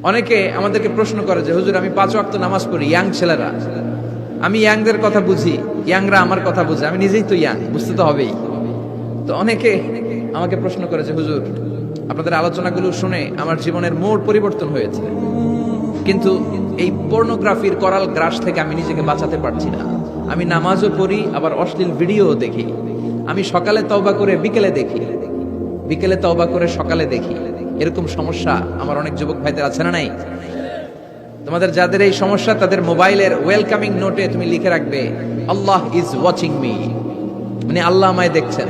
অনেকে আমাদেরকে প্রশ্ন করে যে হুজুর আমি 5 ওয়াক্ত নামাজ পড়ি, ইয়াং ছেলেরা, আমি ইয়াংদের কথা বুঝি, ইয়াংরা আমার কথা বুঝে, আমি নিজেই তো ইয়াং, বুঝতে তো হবেই। তো অনেকে আমাকে প্রশ্ন করে যে হুজুর আপনাদের আলোচনাগুলো শুনে আমার জীবনের মোড় পরিবর্তন হয়েছে, কিন্তু এই পর্নোগ্রাফির করাল গ্রাস থেকে আমি নিজেকে বাঁচাতে পারছি না। আমি নামাজও পড়ি, আবার অশ্লীল ভিডিও দেখি। আমি সকালে তওবা করে বিকেলে দেখি, বিকেলে তওবা করে সকালে দেখি। এরকম সমস্যা আমার অনেক যুবক ভাইদের আছে না নাই? তোমাদের যাদের এই সমস্যা তাদের মোবাইলের ওয়েলকামিং নোটে তুমি লিখে রাখবে আল্লাহ ইজ ওয়াচিং মি, মানে আল্লাহ আমায় দেখছেন।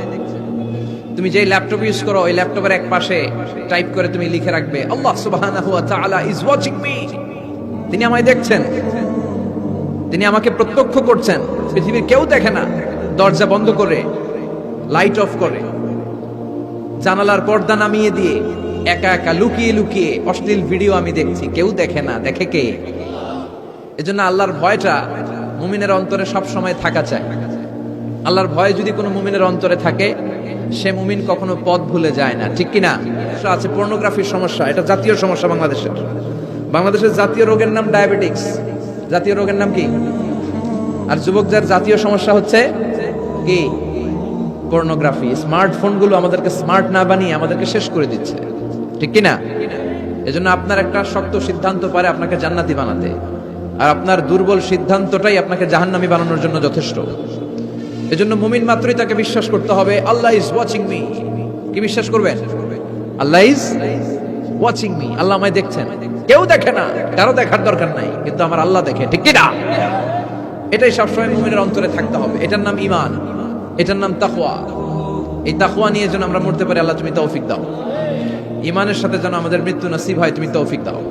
তুমি যে ল্যাপটপ ইউজ করো ওই ল্যাপটপের এক পাশে টাইপ করে তুমি লিখে রাখবে আল্লাহ সুবহানাহু ওয়া তাআলা ইজ ওয়াচিং মি, তিনি আমায় দেখছেন, তিনি আমাকে প্রত্যক্ষ করছেন। পৃথিবীর কেউ দেখে না, দরজা বন্ধ করে লাইট অফ করে জানালার পর্দা নামিয়ে দিয়ে একা একা লুকিয়ে লুকিয়ে অশ্লীল ভিডিও আমি দেখছি, কেউ দেখে না, দেখে কে? এজন্য আল্লাহর ভয়টা মুমিনের অন্তরে সব সময় থাকা চাই। আল্লাহর ভয় যদি কোনো মুমিনের অন্তরে থাকে, সে মুমিন কখনো পথ ভুলে যায় না, ঠিক কিনা? আছে পর্নোগ্রাফির সমস্যা, এটা জাতীয় সমস্যা বাংলাদেশের। বাংলাদেশের জাতীয় রোগের নাম ডায়াবেটিক্স। জাতীয় রোগের নাম কি? আর যুবকদের জাতীয় সমস্যা হচ্ছে কি? পর্নোগ্রাফি। স্মার্টফোনগুলো আমাদেরকে স্মার্ট না বানিয়ে আমাদেরকে শেষ করে দিচ্ছে, ঠিক কিনা? এজন্য আপনার একটা শক্ত সিদ্ধান্ত পারে আপনাকে জান্নাতি বানাতে, আর আপনার দুর্বল সিদ্ধান্তটাই আপনাকে জাহান্নামী বানানোর জন্য যথেষ্ট। এজন্য মুমিন মাত্রই তাকে বিশ্বাস করতে হবে আল্লাহ ইজ ওয়াচিং মি। কি বিশ্বাস করবেন? আল্লাহ ইজ ওয়াচিং মি, আল্লাহ আমায় দেখছেন। কেউ দেখে না, কারো দেখার দরকার নাই, কিন্তু আমার আল্লাহ দেখে, ঠিক কিনা? এটাই সবসময় মুমিনের অন্তরে থাকতে হবে। এটার নাম ঈমান, এটার নাম তাকওয়া। এই তাকওয়া নিয়ে যেন আমরা মরতে পারি, আল্লাহ তুমি তৌফিক দাও। ঈমানের সাথে যেন আমাদের মৃত্যু নসিব হয়, তুমি তৌফিক দাও।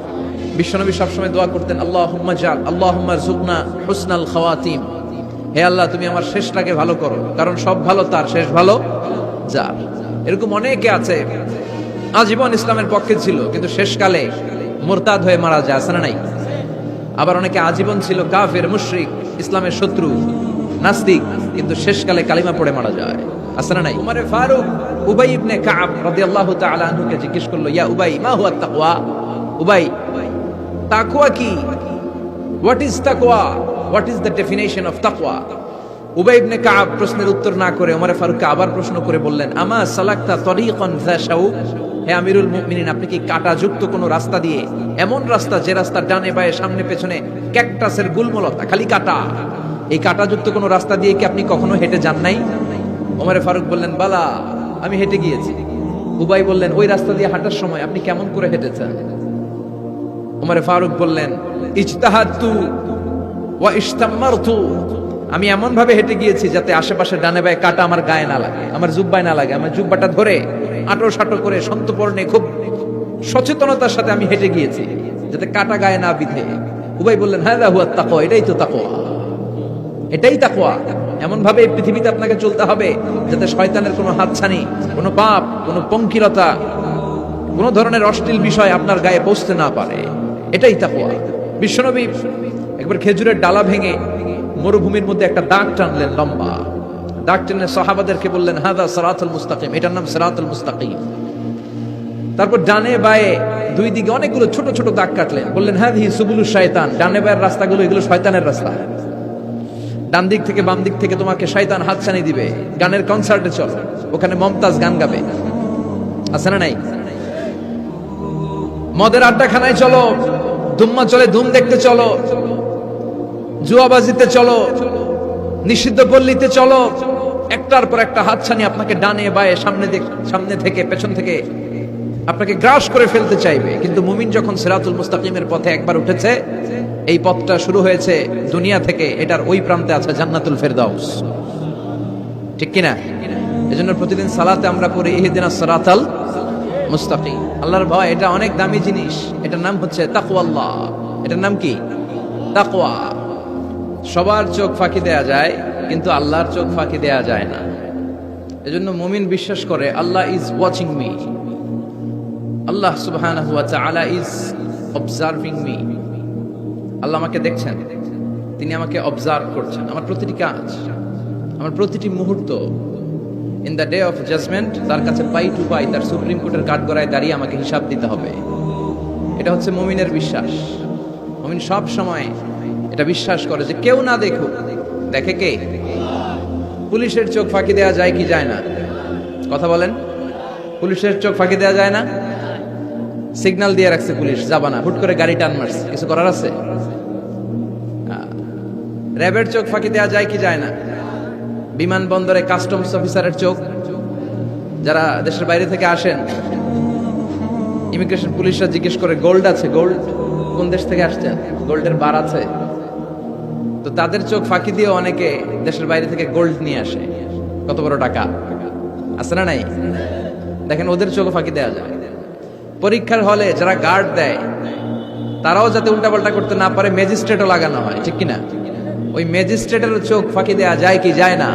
বিশ্বনবী সবসময় দোয়া করতেন আল্লাহুম্মা জাল আল্লাহুম্মা রযুকনা হুসনাল খাওয়াতিম, হে আল্লাহ তুমি আমার শেষটাকে ভালো করো, কারণ সব ভালো তার, শেষ ভালো যার। এরকম অনেকে আছে আজীবন ইসলামের পক্ষে ছিল, কিন্তু শেষকালে মুরতাদ হয়ে মারা যায়, আছে না নাই? আবার অনেকে আজীবন ছিল কাফের, মুশরিক, ইসলামের শত্রু, নাস্তিক, কিন্তু শেষকালে কালিমা পড়ে মারা যায়, আছে না নাই? উমরে ফারুক উবাই ইবনে কাব রাদিয়াল্লাহু তাআলা আনহুকে জিজ্ঞেস করলো, ইয়া উবাই মা হুয়া তাকওয়া? উবাই, তাকওয়া কি? হোয়াট ইজ তাকওয়া? What is the definition of তাকওয়া? উবাই ইবনে কাব প্রশ্নের উত্তর না করে ওমরে ফারুককে আবার প্রশ্ন করে বললেন, আমা সালাকতা তরিকান যা শাউক? হে আমিরুল মুমিনিন, আপনি কি কাঁটাযুক্ত কোনো রাস্তা দিয়ে, এমন রাস্তা যে রাস্তা ডানে বায়ে সামনে পেছনে ক্যাকটাসের গুলমলতা, খালি কাঁটা, এই কাঁটাযুক্ত কোনো রাস্তা দিয়ে কি আপনি কখনো হেঁটে যান নাই? ওমরে ফারুক বললেন, বালা, আমি হেঁটে গিয়েছি। উবাই বললেন, ওই রাস্তা দিয়ে হাঁটার সময় আপনি কেমন করে হেঁটেছেন? ওমরে ফারুক বললেন, ইজতাহাদতু ওয়া ইশতাম্মারতু, আমি এমন ভাবে হেঁটে গিয়েছি যাতে আশেপাশে ডানে বায়ে কাঁটা আমার গায়ে না লাগে, আমার জুব্বায় না লাগে। আমার জুব্বাটা ধরে আটো সাটো করে সন্তপর্ণে খুব সচেতনতার সাথে আমি হেঁটে গিয়েছি যাতে কাঁটা গায়ে না বিধে। উবাই বললেন, হাযা হুয়া তাকওয়া, এটাই তো তাকওয়া, এটাই তাকওয়া। এমন ভাবে এই পৃথিবীতে আপনাকে চলতে হবে যাতে শয়তানের কোনো হাতছানি, কোনো পাপ, কোনো পঙ্কিলতা, কোনো ধরনের অশ্লীল বিষয় আপনার গায়ে পৌঁছতে না পারে, এটাই তাকওয়া। বিশ্বনবী একবার খেজুরের ডালা ভেঙে মরুভূমির মধ্যে একটা দাগ টানলেন, লম্বা দাগ টেনে সাহাবাদেরকে বললেন, হাদা সিরাতুল মুস্তাকিম, এটার নাম সিরাতুল মুস্তাকিম। তারপর ডানে বায়ে দুই দিকে অনেকগুলো ছোট ছোট দাগ কাটলেন, বললেন, হাদিহি সুবুলুশ শয়তান, ডানে বায়ের রাস্তাগুলো এগুলো শয়তানের রাস্তা। ডান দিক থেকে বাম দিক থেকে তোমাকে শয়তান হাতছানি দিবে। গানের কনসার্টে চলো, ওখানে মমতাজ গান গাবে, আছে না নাই? মদের আড্ডাখানায় চলো, দুম্মা চলে ধুম দেখতে চলো, জুয়াবাজিতে চলো, নিষিদ্ধ পল্লীতে চলো, একটার পর একটা হাতছানি আপনাকে ডানে বায়ে সামনে থেকে পেছন থেকে আপনাকে গ্রাস করে ফেলতে চাইবে। কিন্তু মুমিন যখন সিরাতুল মুস্তাকিমের পথে একবার উঠেছে, এই পথটা শুরু হয়েছে দুনিয়া থেকে, এটার ওই প্রান্তে আছে জান্নাতুল ফেরদাউস, ঠিক কিনা? এজন্য প্রতিদিন সালাতে আমরা পড়ি ইহদিনাস সিরাতাল মুস্তাকিম। আল্লাহর ভয় এটা অনেক দামি জিনিস, এটার নাম হচ্ছে তাকওয়াল্লাহ। এটার নাম কি? তাকওয়া। সবার চোখ ফাঁকি দেয়া যায়, কিন্তু আল্লাহর চোখ ফাঁকি দেয়া যায় না। এজন্য মুমিন বিশ্বাস করে আল্লাহ ইজ ওয়াচিং মি, আল্লাহ সুবহানাহু ওয়া তাআলা ইজ অবজার্ভিং মি। আল্লাহ আমাকে দেখছেন, তিনি আমাকে অবজার্ভ করছেন, আমার প্রতিটি কাজ, আমার প্রতিটি মুহূর্ত। In the day of judgment তার কাছে পাই টু পাই, তার সুপ্রিম কোর্টের কাঠগড়ায় দাঁড়িয়ে আমাকে হিসাব দিতে হবে। এটা হচ্ছে মুমিনের বিশ্বাস। মুমিন সব সময় এটা বিশ্বাস করে যে কেউ না দেখুক, দেখে কে? পুলিশের চোখ ফাঁকি দেওয়া যায় কি যায় না? কথা বলেন। পুলিশের চোখ ফাঁকি দেওয়া যায় না? সিগন্যাল দিয়ে রাখছে পুলিশ, যাবা না, হুট করে গাড়ি টান মারছে, কিছু করার আছে? র্যাবের চোখ ফাঁকি দেওয়া যায় কি যায় না? বিমানবন্দরে কাস্টমস অফিসারের চোখ, যারা দেশের বাইরে থেকে আসেন, ইমিগ্রেশন পুলিশরা জিজ্ঞেস করে গোল্ড আছে, গোল্ড কোন দেশ থেকে আসছেন, গোল্ডের বার আছে? তো তাদের চোখ ফাঁকি দিয়ে অনেকে দেশের বাইরে থেকে গোল্ড নিয়ে আসে। কত বড় টাকা আছে না নাই? দেখেন, ওদের চোখ ফাঁকি দেওয়া যায়। পরীক্ষার হলে যারা গার্ড দেয়, তারাও যাতে উল্টাপাল্টা করতে না পারে ম্যাজিস্ট্রেটও লাগানো হয়, ঠিক কিনা? ওই ম্যাজিস্ট্রেটের চোখ ফাঁকি দেওয়া যায় কি যায় না?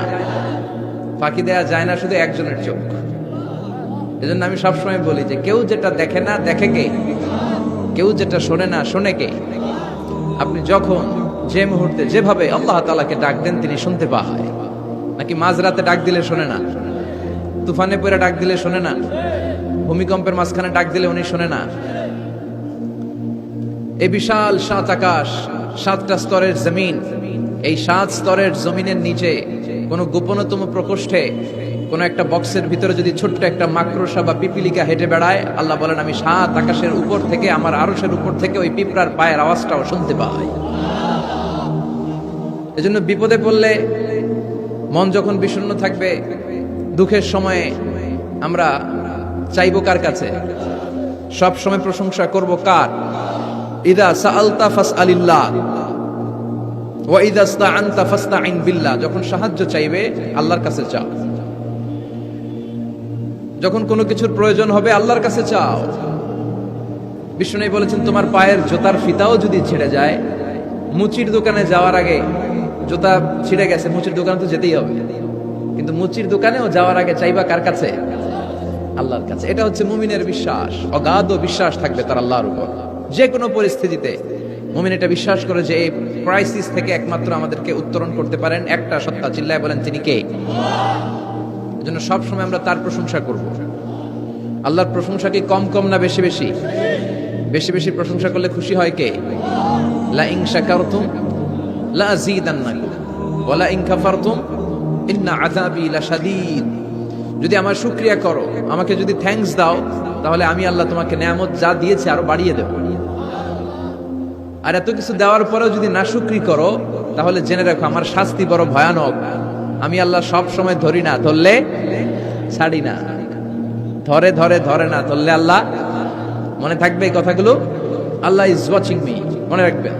ফাঁকি দেওয়া যায় না শুধু একজনের চোখ। এজন্য আমি সবসময় বলি যে কেউ যেটা দেখে না দেখে কে? কেউ যেটা শোনে না শোনে কে? আপনি যখন যে মুহূর্তে যেভাবে আল্লাহ তাআলাকে ডাক দেন তিনি শুনতে পায়। নাকি মাঝরাতে ডাক দিলে শোনে না? তুফানে পড়ে ডাক দিলে শোনে না? ভূমিকম্পের মাঝখানে ডাক দিলে উনি শোনে না? এই বিশাল 7 আকাশ, 7টা স্তরের জমিন, এই 7 স্তরের জমিনের নিচে কোন গোপনতম প্রকোষ্ঠে কোন একটা বক্সের ভিতরে যদি ছোট্ট একটা মাকড়সা বা পিপিলিকা হেঁটে বেড়ায়, আল্লাহ বলেন আমি 7 আকাশের উপর থেকে, আমার আরশের উপর থেকে ওই পিঁপড়ার পায়ের আওয়াজটাও শুনতে পাই। এজন্য বিপদে পড়লে, মন যখন বিষণ্ণ থাকবে, দুঃখের সময়ে আমরা চাইবো কার কাছে? সব সময় প্রশংসা করব কার? ইদা সাআলতা ফাসআলিল্লাহ ওয়া ইদা ইসতাআনতা ফাসতাইন বিল্লাহ। যখন সাহায্য চাইবে আল্লাহর কাছে চাও, যখন কোনো কিছুর প্রয়োজন হবে আল্লাহর কাছে চাও। বিষ্ণু বলেছেন তোমার পায়ের জুতার ফিতাও যদি ছিঁড়ে যায়, মুচির দোকানে যাওয়ার আগে, জুতা ছিঁড়ে গেছে, মুচির দোকানে তো যেতেই হবে, কিন্তু মুচির দোকানেও যাওয়ার আগে চাইবা কার কাছে? আল্লাহর কাছে। এটা হচ্ছে মুমিনের বিশ্বাস। অগাধ বিশ্বাস থাকবে তার আল্লাহর উপর। যে কোনো পরিস্থিতিতে মুমিন এটা বিশ্বাস করে যে এই ক্রাইসিস থেকে একমাত্র আমাদেরকে উত্তরণ করতে পারেন একটা সত্তা। চিল্লায় বলেন তিনি কে? এজন্য সবসময় আমরা তার প্রশংসা করব। আল্লাহর প্রশংসা কি কম কম না বেশি বেশি? বেশি বেশি প্রশংসা করলে খুশি হয় কে? লা ইন শাকারতুম লা আযীদান্নাকুম ওয়া লা ইন কাফারতুম ইন্না আযাবি লাশাদীদ। যদি আমার শুকরিয়া করো, আমাকে যদি থ্যাঙ্কস দাও, তাহলে আমি আল্লাহ তোমাকে নেয়ামত যা দিয়েছি আরো বাড়িয়ে দেব। আর এত কিছু দেওয়ার পরেও যদি নাশুকরি করো, তাহলে জেনে রাখো আমার শাস্তি বড় ভয়ানক। আমি আল্লাহ সব সময় ধরি না, ধরলে ছাড়ি না। ধরে ধরে ধরে না, ধরলে আল্লাহ। মনে থাকবে এই কথাগুলো? আল্লাহ ইজ ওয়াচিং মি, মনে রাখবেন।